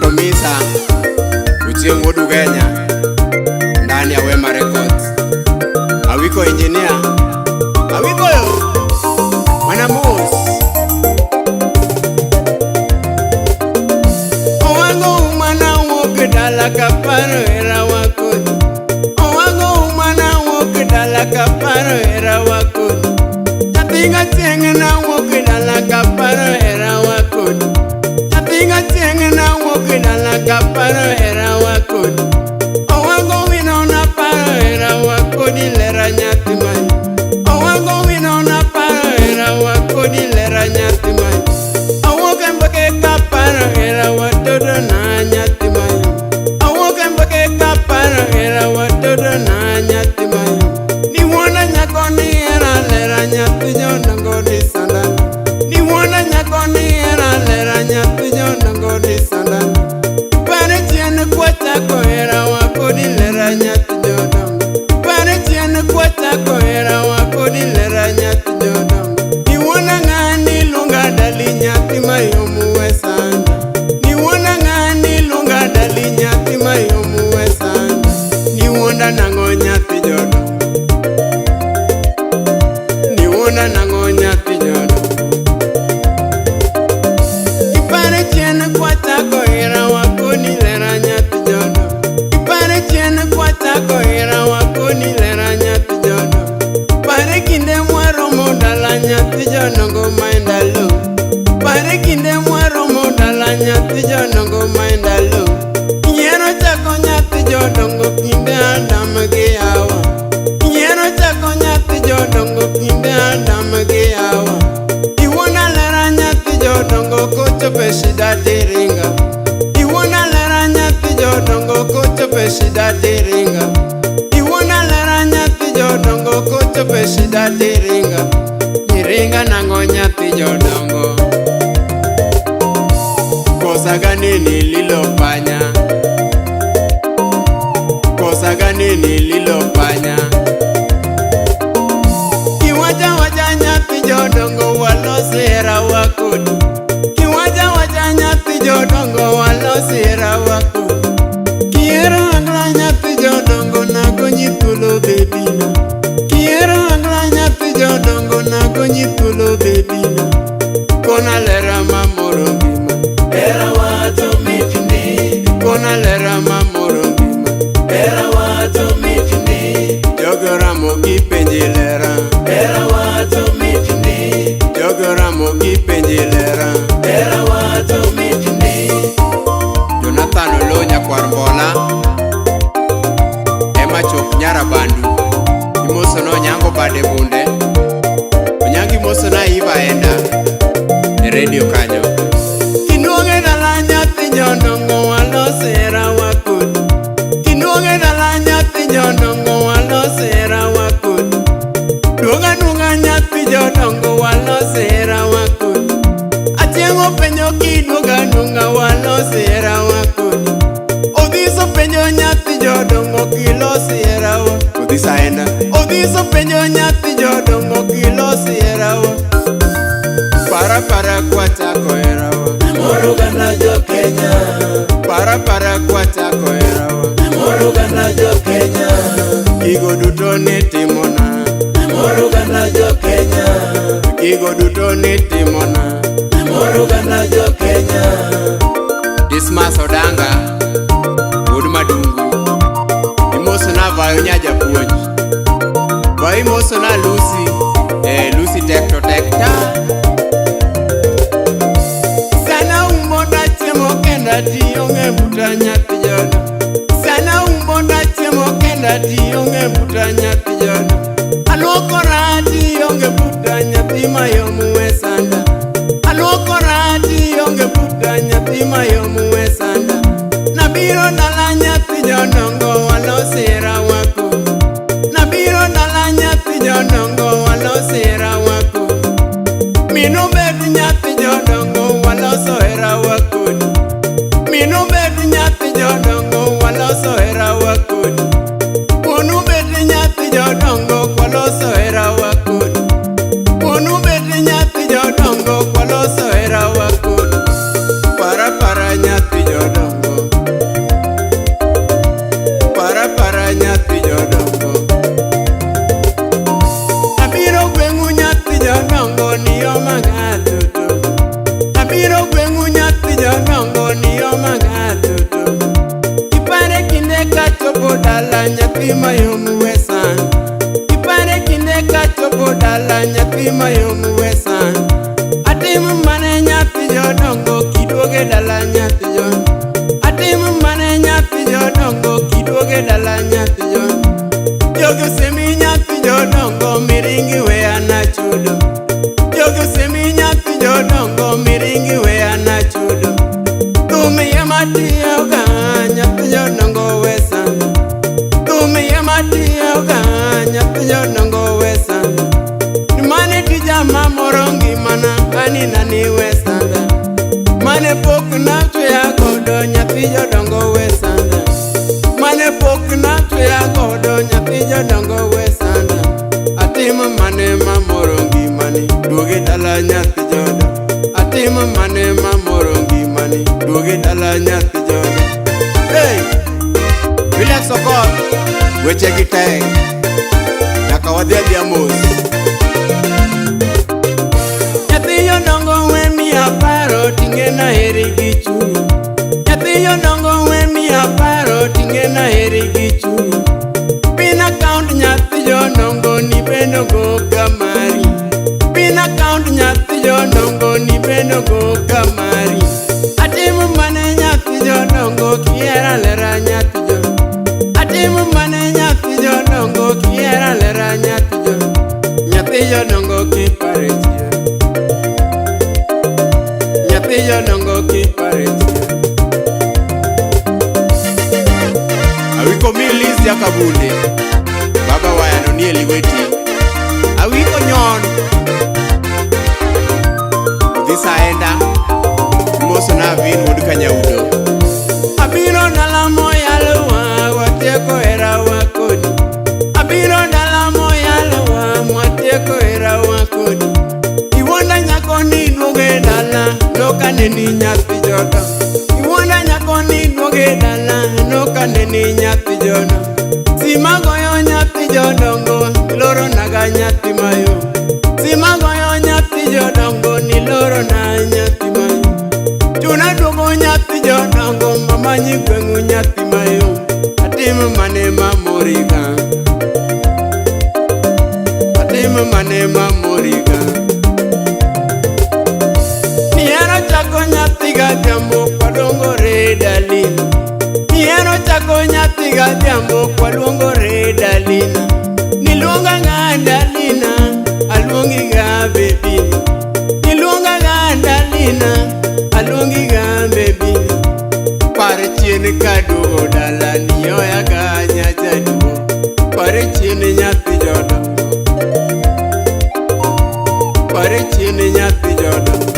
Doto Misa Uchieng Wodu Kenya ndani ya Wema Records. Awiko engineer, awiko yo Manamus. Owango umana woke dala kaparo era wakoni. Owango umana woke dala kaparo era wakoni. Chatinga tieng na woke dala kaparo era wakoni. Chatinga tieng na woke dala kaparo era wakoni. Owango wino na paro era wakoni lera nyati mai. Owango wino na paro era wakoni lera nyati mai. Awoke mbake kaparo era watoto na nyati mai. Awoke mbake kaparo era watoto na nyati mai. Ni wona nyakoni era lera nyati jona ngodi sandana. Ni wona nyakoni era lera nyati jona ngodi sandana. Pare tiene kwata ko era wakoni lera nyati jona. Pare tiene kwata ko era wakoni lera nyati jona. Ni wona ngani lunga dali nyati mayomu wesanda. Ni wona ngani lunga dali nyati mayomu wesanda. Ni wona nango nyati jona. Ni wona nango nyati jona. Ipare tiene kwata ko era wakoni lera nyati jona. Ipare tiene kwata ko era wakoni lera nyati jona. Pare kinde mwaro modala nyati jona go mainda lo. Pare kinde mwaro modala nyati jona go mainda lo. Yero chako nyati jona go kinde adam ge awa. Yero chako nyati jona go kinde adam ge awa. Iwona lera nyati jona go kocho peshida teringa. Iwona lera nyati jona go kocho peshida teringa. Iwona lera nyati jona go kocho peshida teringa. Niringa nango nyati jodongo. Kosa gani nililofanya? Kosa gani nililofanya? Kiwaja waja nyati jodongo walosera wakoni. Kiwaja waja nyati jodongo walosera wakoni. Kiero angla nyati jodongo nago nyitulo bebina. Kiero angla nyati jodongo nago nyitulo bebina. Kona lera mamoro bima. Era wato mitini. Kona lera mamoro bima. Era wato mitini. Jogora mogi penji lera. Era wato mitini. Jogora mogi penji lera. Era wato mitini. Jonathan Olonya Kwarmbola Emma Chok Nyara Bandu Imoso no nyango bade bunde Onyangi moso na iva enda E radio kanyo Kinuonge dala nyati jodongo walosera wakoni. Kinuonge dala nyati jodongo walosera wakoni. Duonga nunga nyati jodongo walosera wakoni. Atiengo penyo kiduoga nunga walosera wakoni. Odhiso penyo nyati jodongo kilosera wa. Odhisa enda. Odhiso penyo nyati jodongo kilosera wa. Para kwata ko era wa. Moruga na jo Kenya. Para kwata ko era wa. Moruga na jo Kenya. Gigo duto ni timona. Moruga na jo Kenya. Gigo duto ni timona. Moruga na jo Kenya. Dismas Odanga Wood Madungu Imoso na vayo nyaja puonj. Vayo imoso na Lucy Lucy Tekto Tekta. Sana umbonda chemo kenda tiyonge buta nyati jona. Sana umbonda chemo kenda tiyonge buta nyati jona. Alokora tiyonge buta nyati mayomu wesanda. Alokora tiyonge buta nyati mayomu wesanda. Nabiro dala nyati jodongo walosera wako. Nabiro dala nyati jodongo walosera wako. Mino bet nyati jodongo walosera wako. Mino bet nyati jodongo walosera wako. Ponu bet nyati jodongo walosera wako. Ponu bet nyati jodongo walosera wako. Para nyati jodongo. nina niwe sanda. Mane pok na tuya godo nyathi jodongo we sanda. Mane pok na tuya godo nyathi jodongo we sanda. Atimo mane mamoro ngimani duoge dala nyathi jodo. Atimo mane mamoro ngimani duoge dala nyathi jodo. Hey! Relax okot weche gi tek nyaka wadhi adhia mos. Nyathi jodongo we miya paro ting'e naheri gi chunyi. Nyathi jodongo we miya paro ting'e naheri gi chunyi. Pin account nyathi jodongo ni bendo go kamari. Pin account nyathi jodongo ni bendo go kamari. Atimo mane nyathi jodongo kiera lera nyathi jodongo. Atimo mane nyathi jodongo kiera lera nyathi jodongo. Nyathi jodongo kipare chiero. Nyathi jodongo kipare chiero. Awiko milis yakabunde baba wayano nie liweti. Awiko nyon odhi saenda moso na vin wod kanyaudo. Abiro dala moyalowa watieko hera wakodi. Abiro dala moyalowa mwatieko hera wakodi. Iwonda nyako ni duoge dala nokane ni nyathi jodo. Iwonda nyako ni duoge dala nokane ni nyathi jodo. Simagoyo nyathi jodongo loro naga nyathi mayo. Simagoyo nyathi jodongo ni loro na nyathi mayo. Chuna duogo nyathi jodongo mamanyi gweng'u nyathi mayo. Atimo mane mamoriga. Atimo mane mamoriga. Niero chako nyathi gadhiambo kwadongore dalina. Niero chako nyathi gadhiambo kwadongore dalina. Niluonga nga dalina aluongi ga bebina. Niluonga ga dalina aluongi ga bebina. Pare chien kaduogo dala nioya ga nyajaduo. Pare chien nyathi jodongo. Pare chien nyathi jodongo.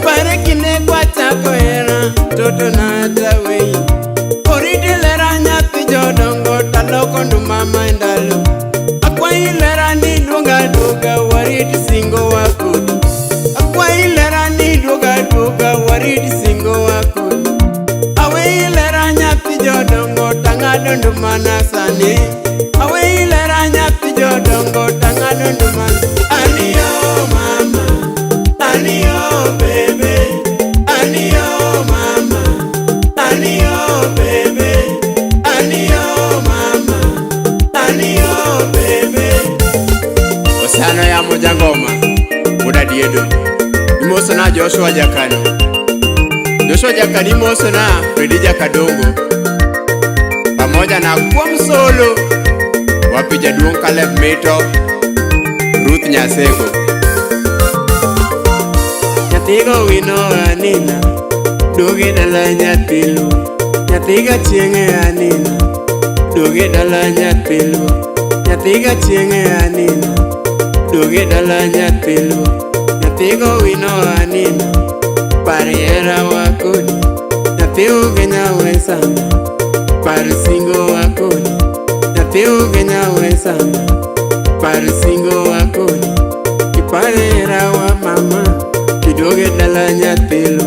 Pare kine kwachako hera toto na tawei. Oriti lera nyathi jodongo taloko nduma mandalo. Akwai lera ni duoga duoga wariti singo wakodi. Akwai lera ni duoga duoga wariti singo wakodi. Awei lera nyathi jodongo tang'ado nduma nasani. Awei lera nyathi jodongo tang'ado nduma. Aniyo mama, aniyo bebe, aniyo mama, aniyo bebe, aniyo mama, aniyo bebe. Osano ya mojangoma muda diedo. Imoso na Joshua Jakano. Joshua Jakano imoso na Fredija Kadongo. Pamoja na Kwam Solo wapi jaduong' Caleb Mito, Ruth Nyasego. Nyathigo wino anina duoge dala nyathilu. Nyathiga chieng'e anina duoge dala nyathilu. Nyathiga chieng'e anina duoge dala nyathilu. Nyathigo wino anina pare hera wakodi. Nyathi uge nyawe sana pare singo wakodi. Nyathi uge nyawe sana pare singo wakodi. Kipare hera wa mama kidoge dala nyathilu.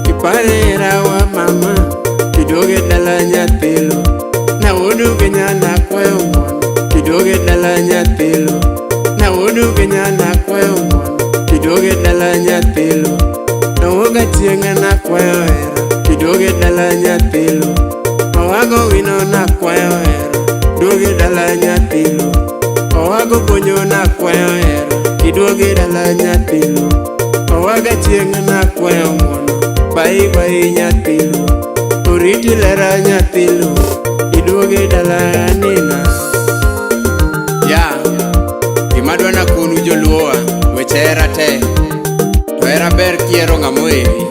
Kipare hera wa mama kidoge dala nyathilu. Na wuduge nyana kwayo mwana kidoge dala nyathilu. Na wuduge nyana kwayo mwana kidoge dala nyathilu. Na woga chieng'e na kwayo hera kidoge dala nyathilu. Owago wino na kwayo hera duoge dala nyathilu. Owago bonyo na kwayo hera kidoge dala nyathilu. Owaga chieng'e na kwayo mwana bai bai nyathilu. Oriti lera nyathilu kidoge dala nina. Ya gimadwa na konu joluowa weche hera te. To hera ber kiero ng'amoewi.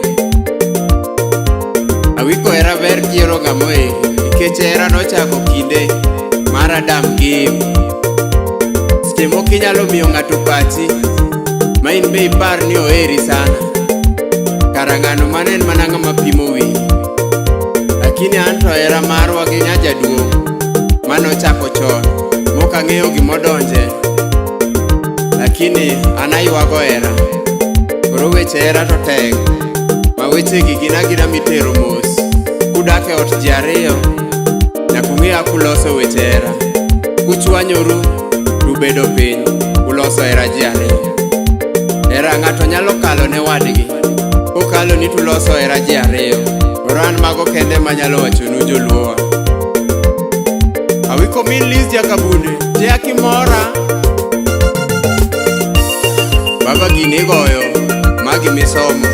Awiko hera ber kiero ng'amoewi. Nikech hera nochako kinde mar Adam gi Eve. Seche moko inyalo miyo ng'ato pachi in be ipar ni oheri sana. Kara ng'ano manen mana ng'ama pimo wiyi. Lakini anto hera marwa gi nyajaduong' manochako chon mokang'eyo gimodonje. Lakini anaywago hera. Koro weche hera to tek. Ma wechegi gin agina mitero mos. Kudak e ot ji ariyo nyaka ung'e kuloso weche hera. Kuchwanyoru tubedo piny uloso hera ji ariyo. Hera ng'ato nyalo kalo ne wadgi. Kokalo ni tuloso hera ji ariyo. Koro an mago kende manyalo wachonu joluowa. Awiko min Liz Jakabunde Jia Kimora. Baba gini goyo magi misomo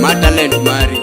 ma talent mari.